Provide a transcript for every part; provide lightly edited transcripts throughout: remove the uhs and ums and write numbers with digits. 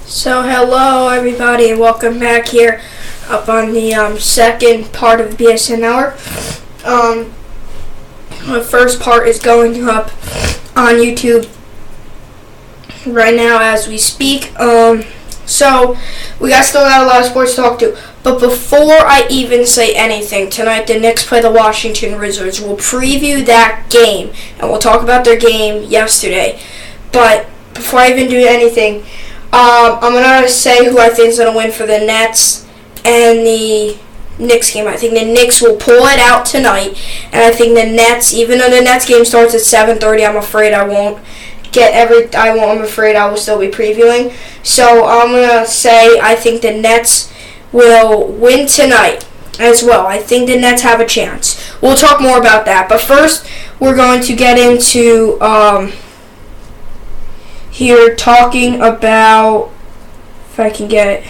So hello everybody and welcome back here up on the second part of the BSN Hour. The first part is going up on YouTube right now as we speak. So we still got a lot of sports to talk to. But before I even say anything, tonight the Knicks play the Washington Wizards. We'll preview that game and we'll talk about their game yesterday. But before I even do anything, I'm going to say who I think is going to win for the Nets and the Knicks game. I think the Knicks will pull it out tonight. And I think the Nets, even though the Nets game starts at 7:30, I'm afraid I won't I'm afraid I will still be previewing. So I'm going to say I think the Nets will win tonight as well. I think the Nets have a chance. We'll talk more about that. But first, we're going to get into here talking about, if I can get it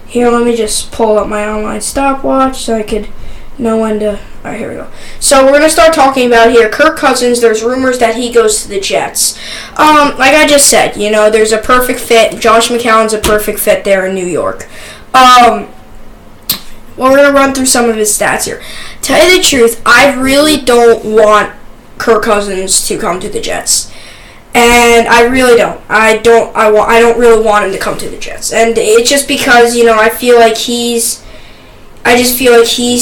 here, let me just pull up my online stopwatch so I could know when to, alright, here we go. So we're going to start talking about here Kirk Cousins. There's rumors that he goes to the Jets. Like I just said, there's a perfect fit. Josh McCown's a perfect fit there in New York. Well, we're going to run through some of his stats here. Tell you the truth, I really don't want Kirk Cousins to come to the Jets. And I really don't. I don't really want him to come to the Jets. And it's just because, I feel like he's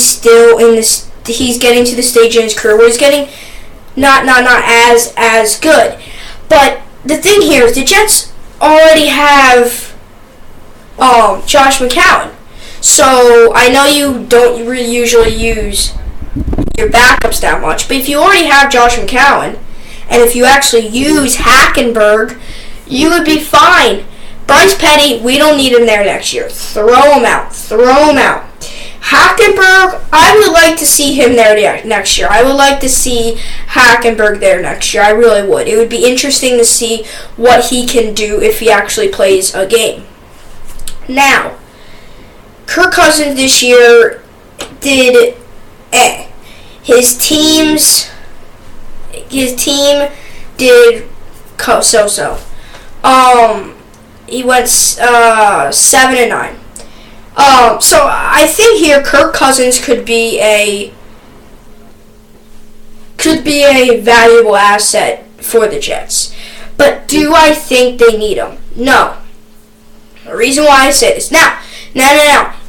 still in this, he's getting to the stage in his career where he's getting not as good. But the thing here is the Jets already have Josh McCown. So I know you don't really usually use your backups that much, but if you already have Josh McCown, and if you actually use Hackenberg, you would be fine. Bryce Petty, we don't need him there next year. Throw him out. Hackenberg, I would like to see him there next year. I would like to see Hackenberg there next year. I really would. It would be interesting to see what he can do if he actually plays a game. Now, Kirk Cousins this year did His team did so. He went 7-9. So I think here Kirk Cousins could be a valuable asset for the Jets. But do I think they need him? No. The reason why I say this. Now.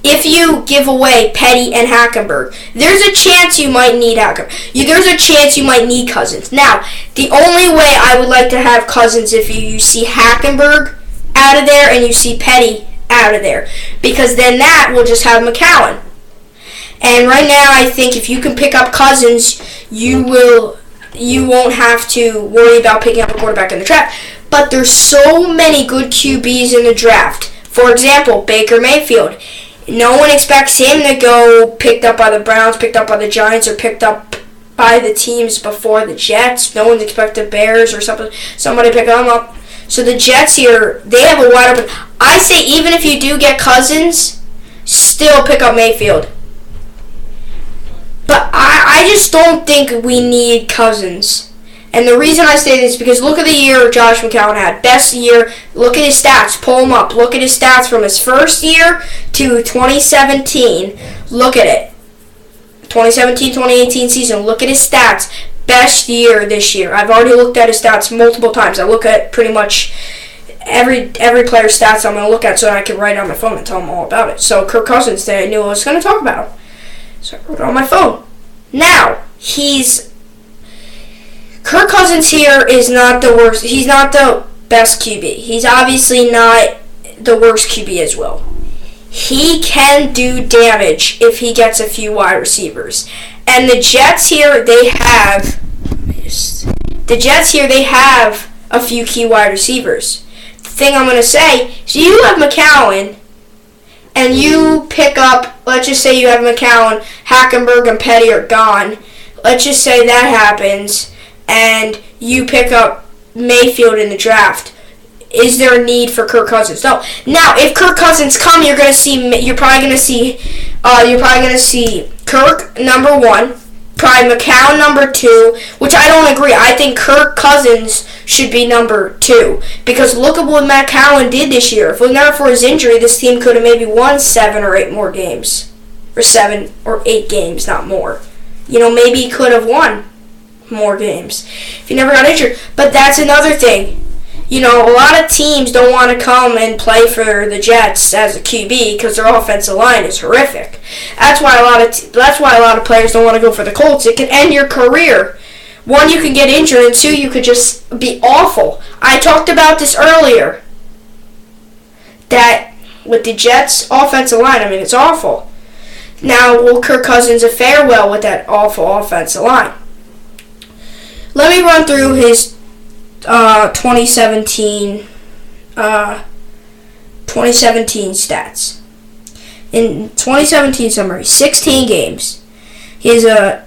If you give away Petty and Hackenberg, there's a chance you might need Hackenberg. There's a chance you might need Cousins. Now, the only way I would like to have Cousins if you see Hackenberg out of there and you see Petty out of there, because then that will just have McCown. And right now, I think if you can pick up Cousins, you won't have to worry about picking up a quarterback in the draft. But there's so many good QBs in the draft. For example, Baker Mayfield. No one expects him to go picked up by the Browns, picked up by the Giants, or picked up by the teams before the Jets. No one's expected Bears or somebody pick him up. So the Jets here, they have a wide open. I say even if you do get Cousins, still pick up Mayfield. But I just don't think we need Cousins. And the reason I say this is because look at the year Josh McCown had. Best year. Look at his stats. Pull him up. Look at his stats from his first year to 2017. Look at it. 2017-2018 season. Look at his stats. Best year this year. I've already looked at his stats multiple times. I look at pretty much every player's stats I'm going to look at so I can write it on my phone and tell them all about it. So Kirk Cousins today, I knew I was going to talk about him. So I wrote it on my phone. Now, Kirk Cousins here is not the worst. He's not the best QB. He's obviously not the worst QB as well. He can do damage if he gets a few wide receivers. And the Jets here, they have a few key wide receivers. The thing I'm going to say is you have McCown and you pick up, let's just say you have McCown, Hackenberg and Petty are gone. Let's just say that happens. And you pick up Mayfield in the draft. Is there a need for Kirk Cousins? No. Now, if Kirk Cousins come, you're probably gonna see Kirk number 1, Probably McCown number 2, which I don't agree. I think Kirk Cousins should be number 2. Because look at what Matt Cowan did this year. If it was not for his injury, this team could have maybe won 7 or 8 more games. Or 7 or 8 games, not more. Maybe he could have won more games if he never got injured. But that's another thing. A lot of teams don't want to come and play for the Jets as a QB because their offensive line is horrific. That's why a lot of players don't want to go for the Colts. It can end your career. 1, you can get injured, and 2, you could just be awful. I talked about this earlier. That with the Jets' offensive line, it's awful. Now, will Kirk Cousins fare well with that awful offensive line? Let me run through his 2017 stats. In 2017 summary, 16 games. He has a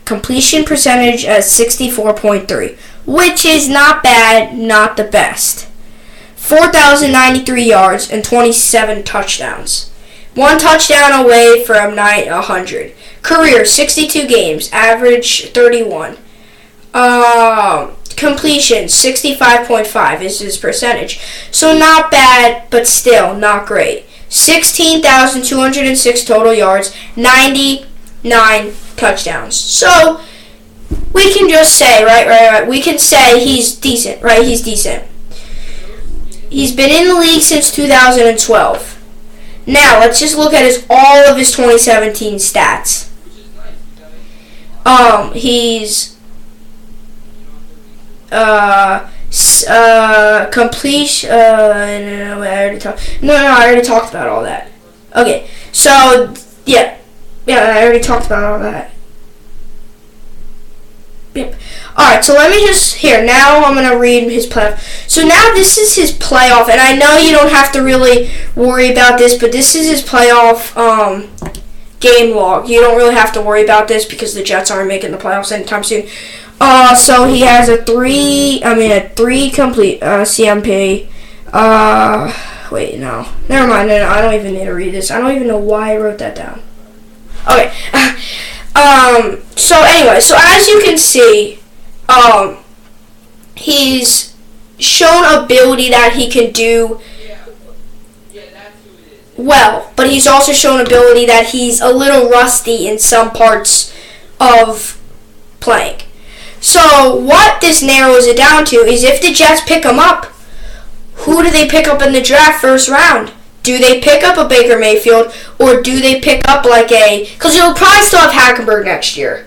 completion percentage at 64.3, which is not bad, not the best. 4,093 yards and 27 touchdowns. 1 touchdown away from 100. Career, 62 games, average 31. Completion, 65.5 is his percentage. So not bad, but still not great. 16,206 total yards, 99 touchdowns. So we can just say, right. We can say he's decent, right? He's decent. He's been in the league since 2012. Now, let's just look at all of his 2017 stats. He's completion. I already talked about all that. Okay, so yeah, I already talked about all that. Yep. Alright, so let me now I'm going to read his playoff. So now this is his playoff, and I know you don't have to really worry about this, but this is his playoff game log. You don't really have to worry about this because the Jets aren't making the playoffs anytime soon. So he has a 3 complete CMP. Wait, no. Never mind, no, I don't even need to read this. I don't even know why I wrote that down. Okay. So anyway, so as you can see, he's shown ability that he can do well, but he's also shown ability that he's a little rusty in some parts of playing. So what this narrows it down to is if the Jets pick him up, who do they pick up in the draft first round? Do they pick up a Baker Mayfield, or do they pick up because you'll probably still have Hackenberg next year.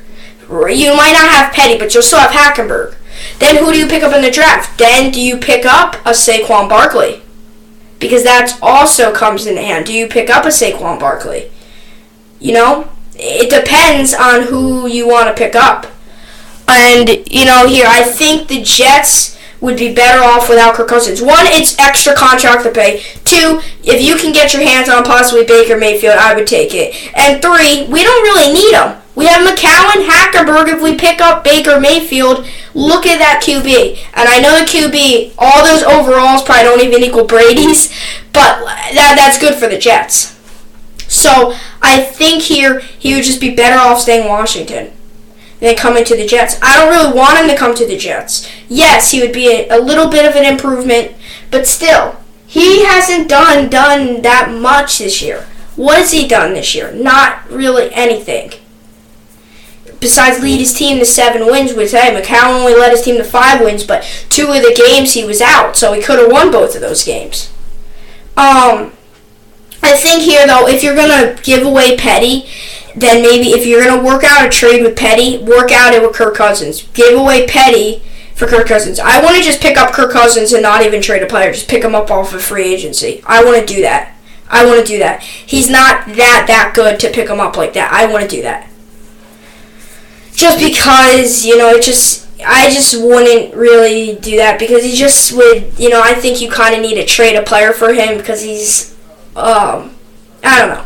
You might not have Petty, but you'll still have Hackenberg. Then who do you pick up in the draft? Then do you pick up a Saquon Barkley? Because that also comes in hand. Do you pick up a Saquon Barkley? It depends on who you want to pick up. And, here, I think the Jets would be better off without Kirk Cousins. 1, it's extra contract to pay. 2, if you can get your hands on possibly Baker Mayfield, I would take it. And 3, we don't really need him. We have McCown, Hackenberg. If we pick up Baker Mayfield, look at that QB. And I know the QB, all those overalls probably don't even equal Brady's, but that's good for the Jets. So I think here he would just be better off staying in Washington than coming to the Jets. I don't really want him to come to the Jets. Yes, he would be a little bit of an improvement, but still, he hasn't done that much this year. What has he done this year? Not really anything. Besides lead his team to 7 wins, which, McCown only led his team to 5 wins, but 2 of the games he was out, so he could have won both of those games. I think here, though, if you're going to give away Petty, then maybe if you're going to work out a trade with Petty, work out it with Kirk Cousins. Give away Petty for Kirk Cousins. I want to just pick up Kirk Cousins and not even trade a player. Just pick him up off of free agency. I want to do that. He's not that good to pick him up like that. I want to do that. Just because, I just wouldn't really do that because he just would, I think you kind of need to trade a player for him because he's, I don't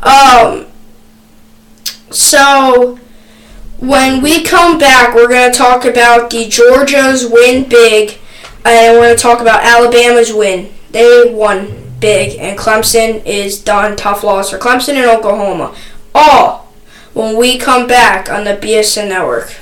know. So, when we come back, we're going to talk about the Georgia's win big, and we're going to talk about Alabama's win. They won big, and Clemson is done. Tough loss for Clemson and Oklahoma. All when we come back on the BSN Network.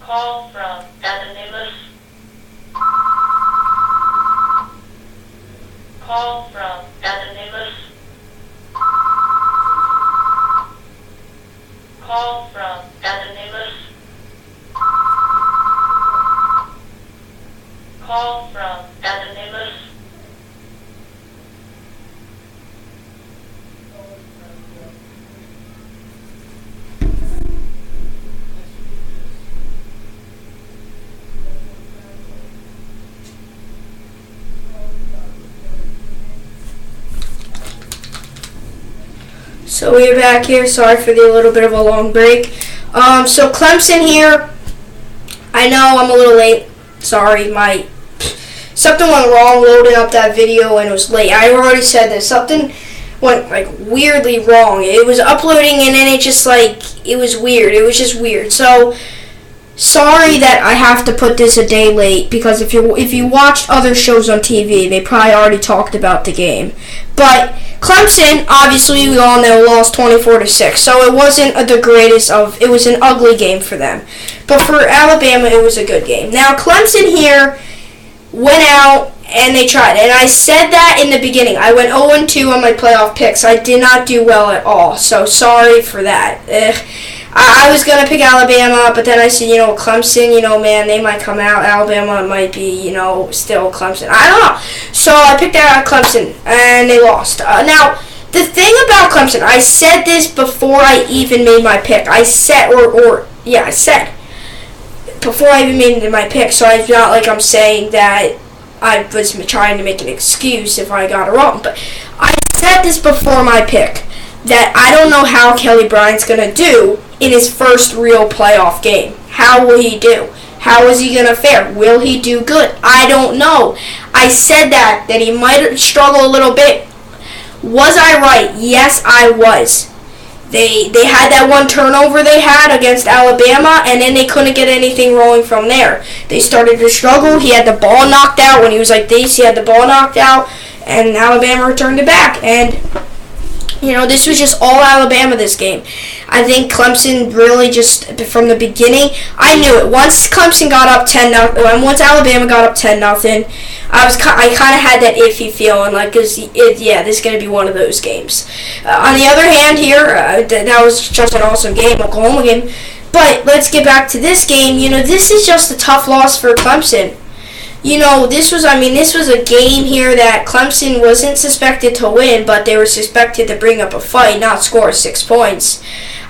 Call from Anonymous. Call from Anonymous. Call from Anonymous. Call from Anonymous. So we're back here. Sorry for the little bit of a long break. So Clemson here. I know I'm a little late. Sorry, something went wrong loading up that video and it was late. I already said this. Something went like weirdly wrong. It was uploading and then it was weird. It was just weird. So sorry that I have to put this a day late, because if you watched other shows on TV, they probably already talked about the game. But Clemson, obviously, we all know, lost 24-6, so it wasn't the greatest of. It was an ugly game for them, but for Alabama, it was a good game. Now Clemson here went out and they tried, and I said that in the beginning. I went 0-2 on my playoff picks. I did not do well at all, so sorry for that. I was going to pick Alabama, but then I said, Clemson, man, they might come out. Alabama might be, still Clemson. I don't know. So I picked out Clemson, and they lost. Now, the thing about Clemson, I said this before I even made my pick. I said, I said, before I even made my pick, so it's not like I'm saying that I was trying to make an excuse if I got it wrong. But I said this before my pick, that I don't know how Kelly Bryant's going to do in his first real playoff game. How will he do? How is he going to fare? Will he do good? I don't know. I said that he might struggle a little bit. Was I right? Yes, I was. They had that one turnover they had against Alabama, and then they couldn't get anything rolling from there. They started to struggle. He had the ball knocked out. When he was like this, he had the ball knocked out, and Alabama returned it back. And this was just all Alabama this game. I think Clemson really just, from the beginning, I knew it. Once Clemson got up 10-0, once Alabama got up 10-0, I kind of had that iffy feeling, this is going to be one of those games. On the other hand here, that was just an awesome game, Oklahoma game. But let's get back to this game. This is just a tough loss for Clemson. This was a game here that Clemson wasn't suspected to win, but they were suspected to bring up a fight, not score 6 points.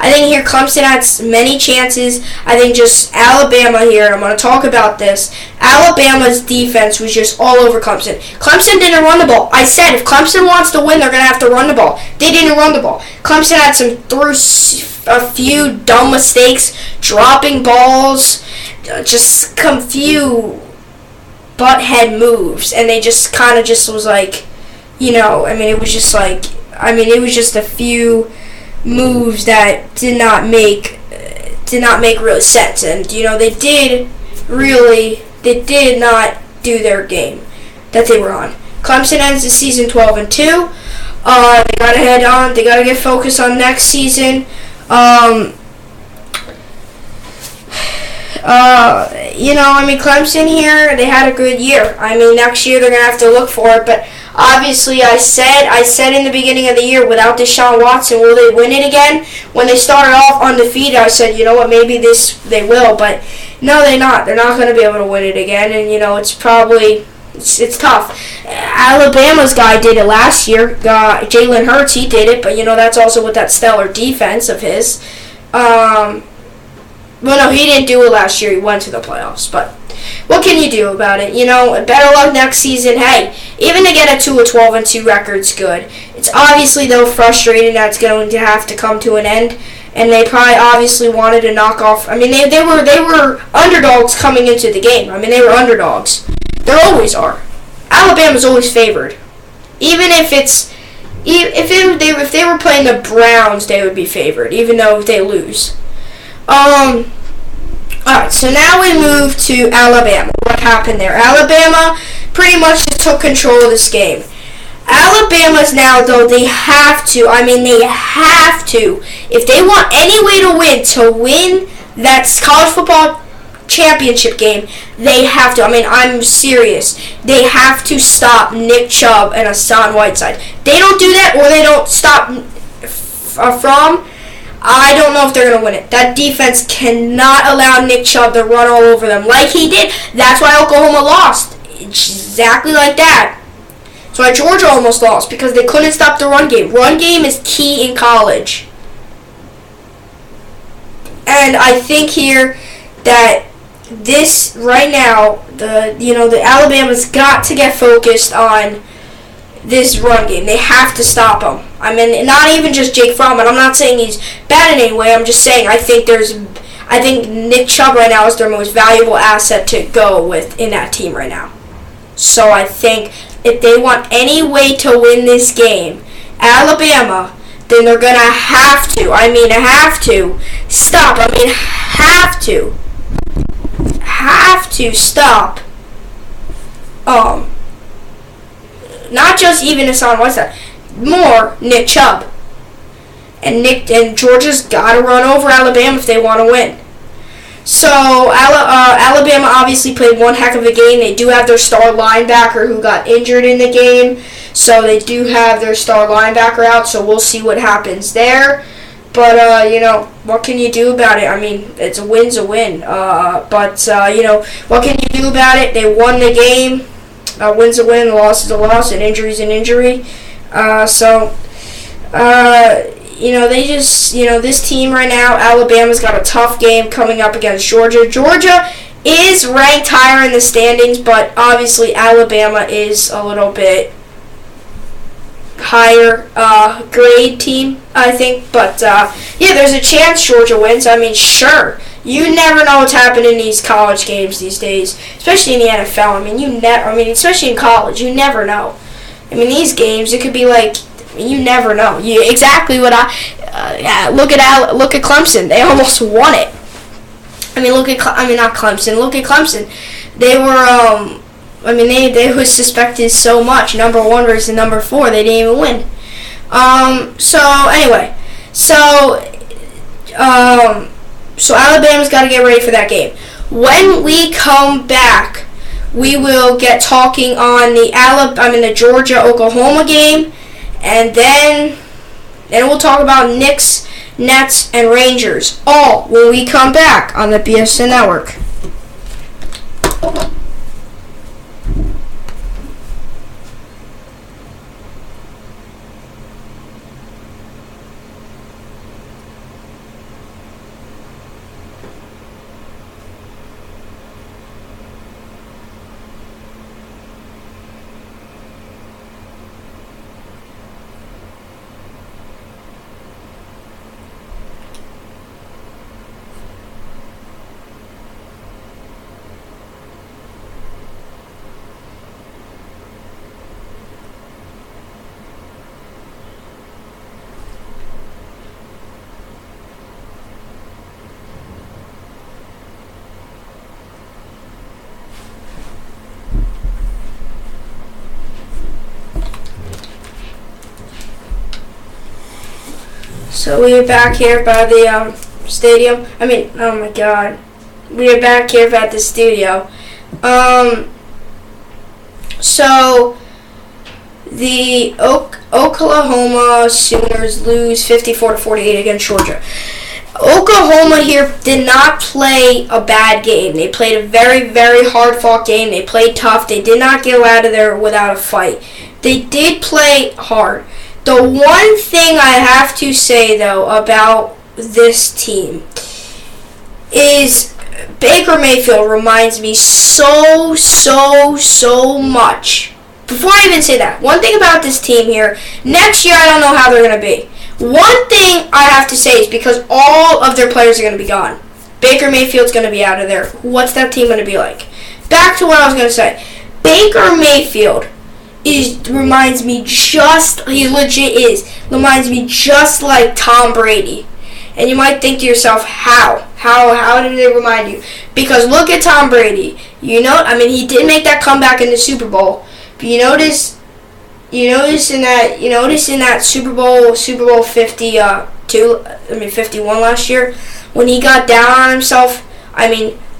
I think here Clemson had many chances. I think just Alabama here, I'm going to talk about this. Alabama's defense was just all over Clemson. Clemson didn't run the ball. I said if Clemson wants to win, they're going to have to run the ball. They didn't run the ball. Clemson had a few dumb mistakes, dropping balls, just a few butthead moves, and they just kind of just was like, it was just a few moves that did not make real sense, and they did not do their game that they were on. Clemson ends the season 12-2. They gotta head on. They gotta get focused on next season. Clemson here, they had a good year. Next year they're going to have to look for it, but obviously I said in the beginning of the year, without Deshaun Watson, will they win it again? When they started off undefeated, I said, maybe they will, but no, they're not. They're not going to be able to win it again, and, it's tough. Alabama's guy did it last year. Jalen Hurts, he did it, but, that's also with that stellar defense of his. Well, no, he didn't do it last year. He went to the playoffs. But what can you do about it? Better luck next season. Hey, even to get a 12-2 record's good. It's obviously, though, frustrating that it's going to have to come to an end. and they probably obviously wanted to knock off. I mean, they were underdogs coming into the game. I mean, they were underdogs. They always are. Alabama's always favored, even if it's if they were playing the Browns, they would be favored, even though they lose. All right, so now we move to Alabama. What happened there? Alabama pretty much just took control of this game. Alabama's now, though, they have to, if they want any way to win that college football championship game, they have to. I mean, I'm serious. They have to stop Nick Chubb and Hassan Whiteside. They don't do that, or they don't stop I don't know if they're going to win it. That defense cannot allow Nick Chubb to run all over them like he did. That's why Oklahoma lost. Exactly like that. That's why Georgia almost lost, because they couldn't stop the run game. Run game is key in college. And I think here that this right now, the Alabama's got to get focused on this run game. They have to stop him. I mean, not even just Jake Fromm, and I'm not saying he's bad in any way. I'm just saying I think Nick Chubb right now is their most valuable asset to go with in that team right now. So I think if they want any way to win this game, Alabama, then they're gonna have to stop not just even Hassan Whiteside, more Nick Chubb. And Georgia's got to run over Alabama if they want to win. So Alabama obviously played one heck of a game. They do have their star linebacker who got injured in the game, so they do have their star linebacker out. So we'll see what happens there. But what can you do about it? I mean, a win's a win. But what can you do about it? They won the game. A win's a win, a loss is a loss, an injury's an injury. They just, this team right now, Alabama's got a tough game coming up against Georgia. Georgia is ranked higher in the standings, but obviously Alabama is a little bit higher grade team, I think. But, there's a chance Georgia wins. I mean, sure. You never know what's happening in these college games these days, especially in the NFL. I mean, especially in college, you never know. I mean, these games, it could be like, you never know. Exactly what look at Clemson. They almost won it. Look at Clemson. They were, they were suspected so much. Number 1 versus number 4, they didn't even win. So Alabama's got to get ready for that game. When we come back, we will get talking on the Georgia-Oklahoma game, and then we'll talk about Knicks, Nets, and Rangers, all when we come back on the BSN Network. So we are back here by the stadium. Oh my God. We are back here at the studio. So the Oklahoma Sooners lose 54-48 against Georgia. Oklahoma here did not play a bad game. They played a very, very hard-fought game. They played tough. They did not get out of there without a fight. They did play hard. The one thing I have to say, though, about this team is Baker Mayfield reminds me so much. Before I even say that, one thing about this team here, next year I don't know how they're going to be. One thing I have to say is because all of their players are going to be gone. Baker Mayfield's going to be out of there. What's that team going to be like? Back to what I was going to say. Baker Mayfield reminds me just like Tom Brady. And you might think to yourself, how? How did they remind you? Because look at Tom Brady. He did make that comeback in the Super Bowl. But you notice in that Super Bowl 51 last year, when he got down on himself,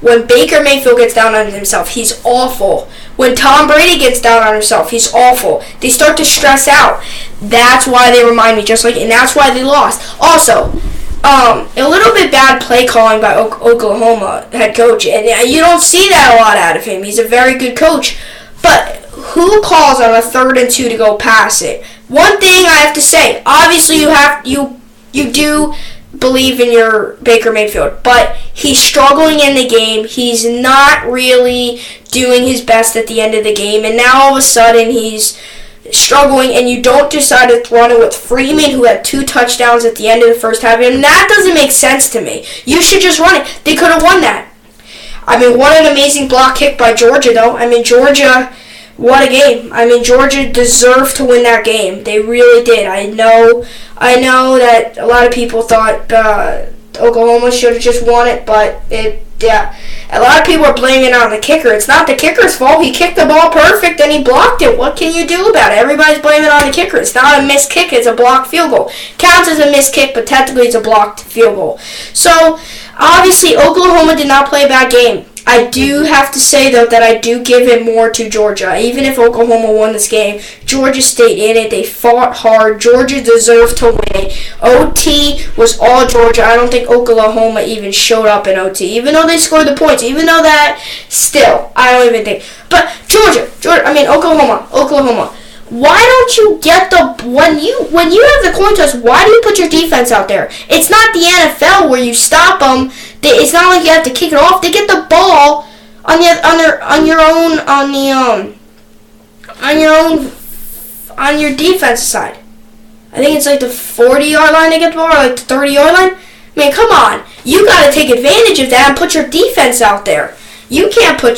when Baker Mayfield gets down on himself, he's awful. When Tom Brady gets down on himself, he's awful. They start to stress out. That's why they remind me and that's why they lost. Also, a little bit bad play calling by Oklahoma head coach, and you don't see that a lot out of him. He's a very good coach, but who calls on a 3rd and 2 to go pass it? One thing I have to say, obviously you do believe in your Baker Mayfield, but he's struggling in the game. He's not really doing his best at the end of the game, and now all of a sudden he's struggling, and you don't decide to run it with Freeman, who had 2 touchdowns at the end of the first half, and that doesn't make sense to me. You should just run it. They could have won that. What an amazing block kick by Georgia, though. Georgia, what a game. Georgia deserved to win that game. They really did. I know that a lot of people thought Oklahoma should have just won it, but a lot of people are blaming it on the kicker. It's not the kicker's fault. He kicked the ball perfect and he blocked it. What can you do about it? Everybody's blaming it on the kicker. It's not a missed kick. It's a blocked field goal. Counts as a missed kick, but technically it's a blocked field goal. So, obviously, Oklahoma did not play a bad game. I do have to say, though, that I do give it more to Georgia. Even if Oklahoma won this game, Georgia stayed in it. They fought hard. Georgia deserved to win. OT was all Georgia. I don't think Oklahoma even showed up in OT. Even though they scored the points. Even though that, still, I don't even think. But Oklahoma. Why don't you get when you have the coin toss, why do you put your defense out there? It's not the NFL where you stop them. It's not like you have to kick it off. They get the ball on your defense side. I think it's like the 40-yard line they get the ball, or like the 30-yard line. Come on. You got to take advantage of that and put your defense out there. You got to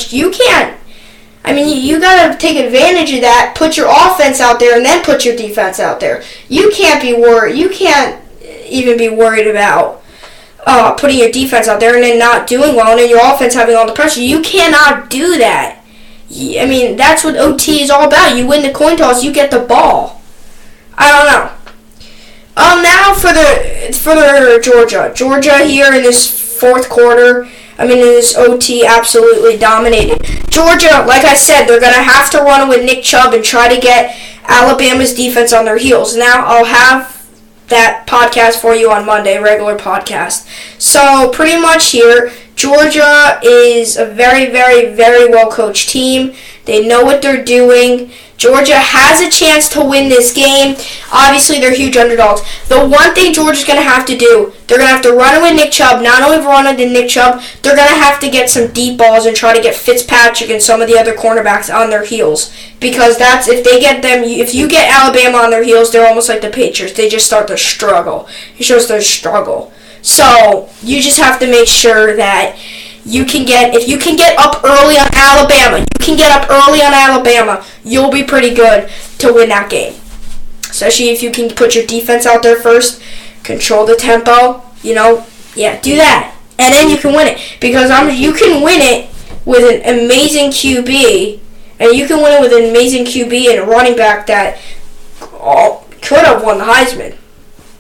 take advantage of that, put your offense out there, and then put your defense out there. You can't be worried. You can't even be worried about putting your defense out there and then not doing well, and then your offense having all the pressure. You cannot do that. That's what OT is all about. You win the coin toss, you get the ball. I don't know. Now for the Georgia here in this fourth quarter. In this OT, absolutely dominated. Georgia, like I said, they're going to have to run with Nick Chubb and try to get Alabama's defense on their heels. Now, I'll have that podcast for you on Monday, regular podcast. So, pretty much here, Georgia is a very, very, very well-coached team. They know what they're doing. Georgia has a chance to win this game. Obviously, they're huge underdogs. The one thing Georgia's going to have to do, they're going to have to run it with Nick Chubb. Not only run it with Nick Chubb, they're going to have to get some deep balls and try to get Fitzpatrick and some of the other cornerbacks on their heels. Because if you get Alabama on their heels, they're almost like the Patriots. They just start to struggle. It shows their struggle. So, you just have to make sure that if you can get up early on Alabama, you'll be pretty good to win that game. Especially if you can put your defense out there first, control the tempo, do that. And then you can win it. Because you can win it with an amazing QB, and you can win it with an amazing QB and a running back that could have won the Heisman.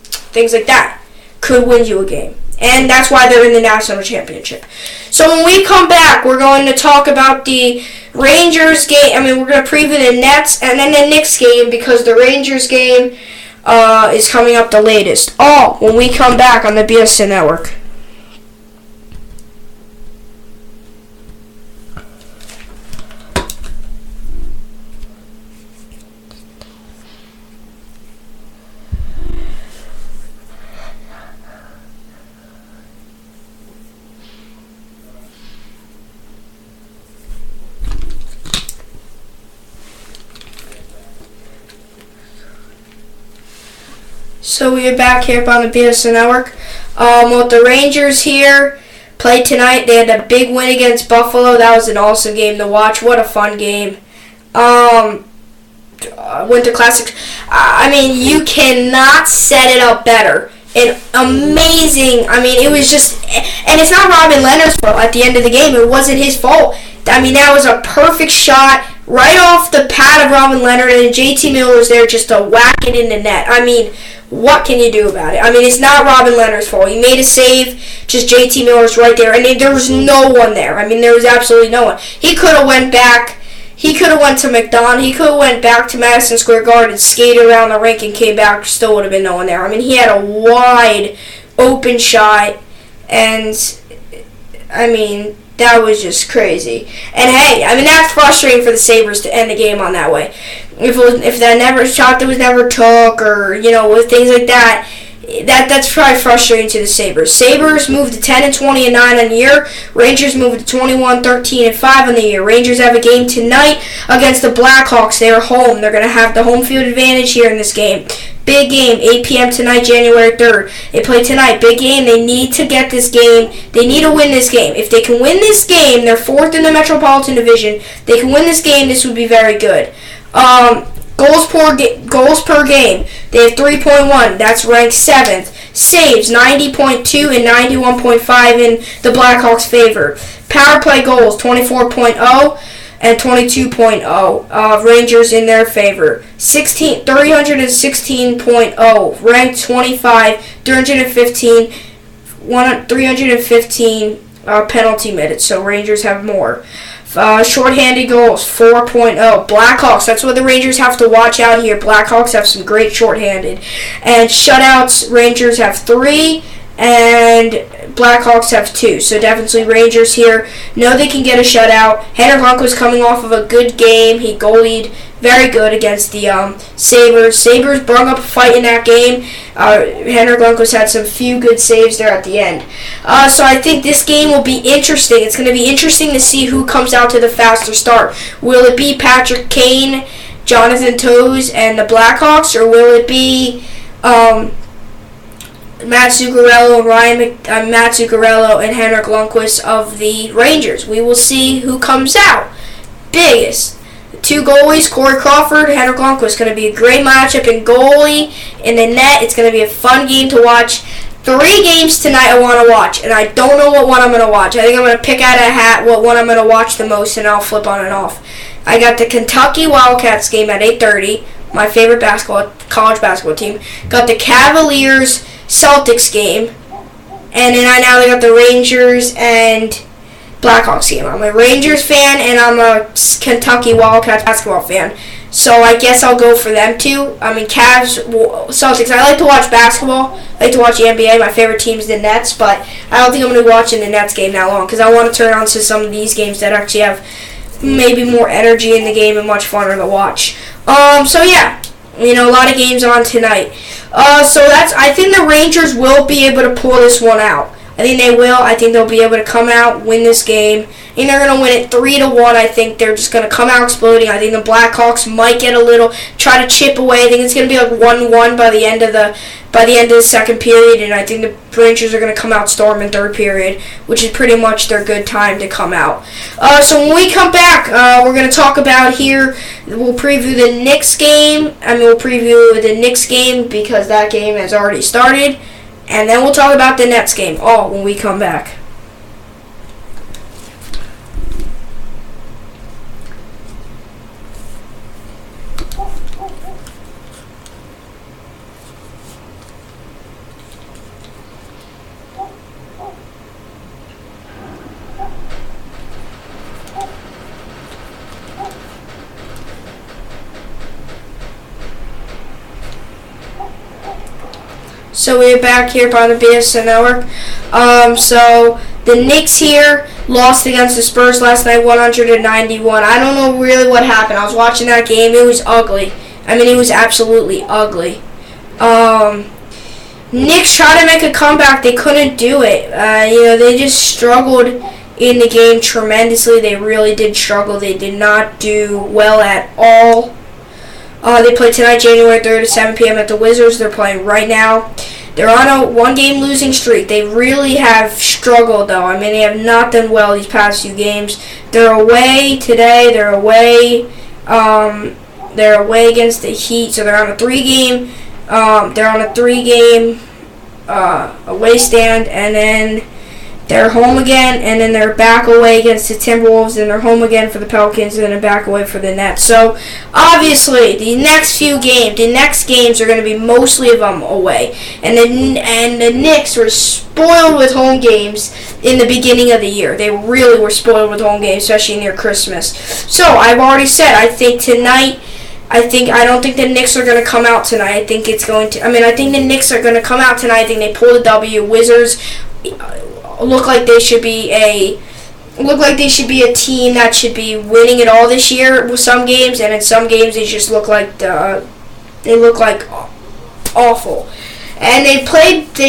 Things like that could win you a game. And that's why they're in the national championship. So when we come back, we're going to talk about the Rangers game. We're going to preview the Nets and then the Knicks game because the Rangers game is coming up the latest. All when we come back on the BSN Network. So we are back here on the BSN Network. With the Rangers here played tonight. They had a big win against Buffalo. That was an awesome game to watch. What a fun game. Winter Classic. I mean, you cannot set it up better. An amazing. I mean, it was just, and it's not Robin Leonard's fault at the end of the game. It wasn't his fault. I mean, that was a perfect shot right off the pad of Robin Leonard, and JT Miller's there just to whack it in the net. I mean, what can you do about it? I mean, it's not Robin Leonard's fault. He made a save, just JT Miller's right there, and there was no one there. I mean, there was absolutely no one. He could have went back. He could have went to McDonald. He could have went back to Madison Square Garden, skated around the rink, and came back. Still would have been no one there. I mean, he had a wide open shot, and I mean, that was just crazy. And hey, I mean, that's frustrating for the Sabres to end the game on that way. If that shot that was never took, or with things like that, that's probably frustrating to the Sabres. Sabres moved to 10-20-9 on the year. Rangers moved to 21-13-5 on the year. Rangers have a game tonight against the Blackhawks. They're home. They're going to have the home field advantage here in this game. Big game, 8 p.m. tonight, January 3rd. They play tonight. Big game. They need to get this game. They need to win this game. If they can win this game, they're fourth in the Metropolitan Division. They can win this game. This would be very good. Goals per game. They have 3.1. That's ranked 7th. Saves, 90.2 and 91.5 in the Blackhawks' favor. Power play goals, 24.0 and 22.0. Rangers in their favor. 316.0. Ranked 25. 315 penalty minutes. So Rangers have more. Shorthanded goals, 4.0. Blackhawks, that's what the Rangers have to watch out here. Blackhawks have some great shorthanded. And shutouts, Rangers have 3, and Blackhawks have 2. So definitely Rangers here know they can get a shutout. Henrik Lundqvist coming off of a good game. He goalied very good against the Sabres. Sabres brought up a fight in that game. Henrik Lundqvist had some few good saves there at the end. So I think this game will be interesting. It's going to be interesting to see who comes out to the faster start. Will it be Patrick Kane, Jonathan Toews, and the Blackhawks, or will it be Matt Zuccarello and Henrik Lundqvist of the Rangers? We will see who comes out. Biggest. 2 goalies, Corey Crawford, Henrik Lundqvist. Going to be a great matchup in goalie. In the net, it's going to be a fun game to watch. 3 games tonight I want to watch, and I don't know what one I'm going to watch. I think I'm going to pick out a hat what one I'm going to watch the most, and I'll flip on and off. I got the Kentucky Wildcats game at 8:30, my favorite college basketball team. Got the Cavaliers Celtics game, and then I now got the Rangers and Blackhawks game. I'm a Rangers fan, and I'm a Kentucky Wildcats basketball fan. So I guess I'll go for them too. I mean, Cavs, Celtics. I like to watch basketball. I like to watch the NBA. My favorite team is the Nets, but I don't think I'm going to be watching the Nets game that long because I want to turn on to some of these games that actually have maybe more energy in the game and much funner to watch. So yeah, a lot of games on tonight. I think the Rangers will be able to pull this one out. I think they will. I think they'll be able to come out, win this game. I think they're going to win it 3-1. I think they're just going to come out exploding. I think the Blackhawks might get try to chip away. I think it's going to be like 1-1 by the end of the second period, and I think the Rangers are going to come out storming third period, which is pretty much their good time to come out. So when we come back, we're going to talk about here. We'll preview the Knicks game. We'll preview the Knicks game because that game has already started. And then we'll talk about the Nets game, when we come back. So we're back here on the BSN Network. So the Knicks here lost against the Spurs last night, 191. I don't know really what happened. I was watching that game. It was ugly. It was absolutely ugly. Knicks tried to make a comeback. They couldn't do it. They just struggled in the game tremendously. They really did struggle. They did not do well at all. They play tonight, January 3rd at 7 p.m. at the Wizards. They're playing right now. They're on a one-game losing streak. They really have struggled, though. I mean, they have not done well these past few games. They're away today. They're away against the Heat, so they're on a three-game. Away stand, and then they're home again, and then they're back away against the Timberwolves, and they're home again for the Pelicans, and then they're back away for the Nets. So, obviously, the next games are going to be mostly of them away. And the Knicks were spoiled with home games in the beginning of the year. They really were spoiled with home games, especially near Christmas. So, I've already said, I don't think the Knicks are going to come out tonight. I think the Knicks are going to come out tonight. I think they pull the W. Wizards look like they should be a team that should be winning it all this year with some games, and in some games they just look like awful. And they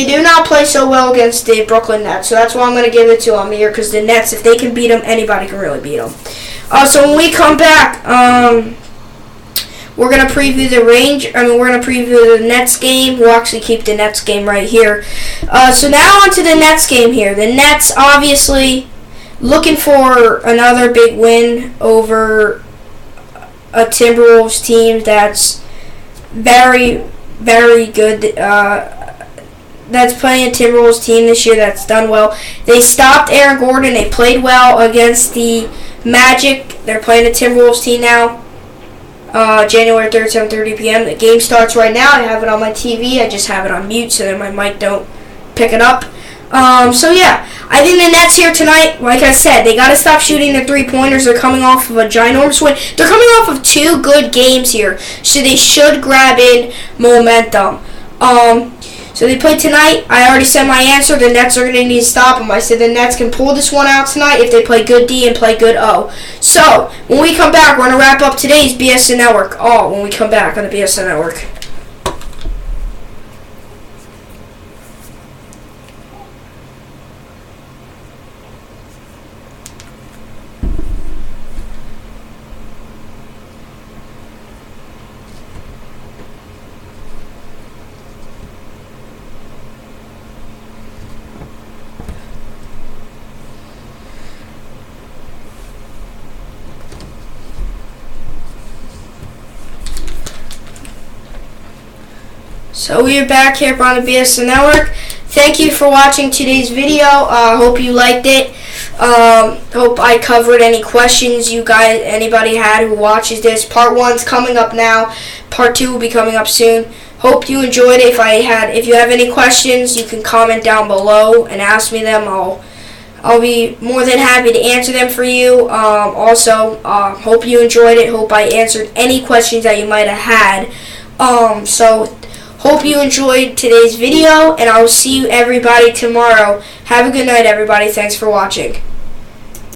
do not play so well against the Brooklyn Nets, so that's why I'm going to give it to them here, because the Nets, if they can beat them, anybody can really beat them. So when we come back, we're going to preview the Nets game. We'll actually keep the Nets game right here. So now on to the Nets game here. The Nets, obviously, looking for another big win over a Timberwolves team that's very, very good. That's playing a Timberwolves team this year that's done well. They stopped Aaron Gordon. They played well against the Magic. They're playing a Timberwolves team now. January 3rd, 7:30 p.m. The game starts right now. I have it on my TV. I just have it on mute so that my mic don't pick it up. So yeah, I think the Nets here tonight, like I said, they got to stop shooting their three-pointers. They're coming off of a ginormous win. They're coming off of two good games here, so they should grab in momentum. So they play tonight. I already said my answer. The Nets are going to need to stop them. I said the Nets can pull this one out tonight if they play good D and play good O. So, when we come back, we're going to wrap up today's BSN Network. When we come back on the BSN Network. So we are back here on the BSN Network. Thank you for watching today's video. Hope you liked it. Hope I covered any questions anybody had who watches this. Part 1's coming up now. Part 2 will be coming up soon. Hope you enjoyed it. If you have any questions, you can comment down below and ask me them. I'll be more than happy to answer them for you. Hope you enjoyed it. Hope I answered any questions that you might have had. Hope you enjoyed today's video, and I will see you everybody tomorrow. Have a good night, everybody. Thanks for watching.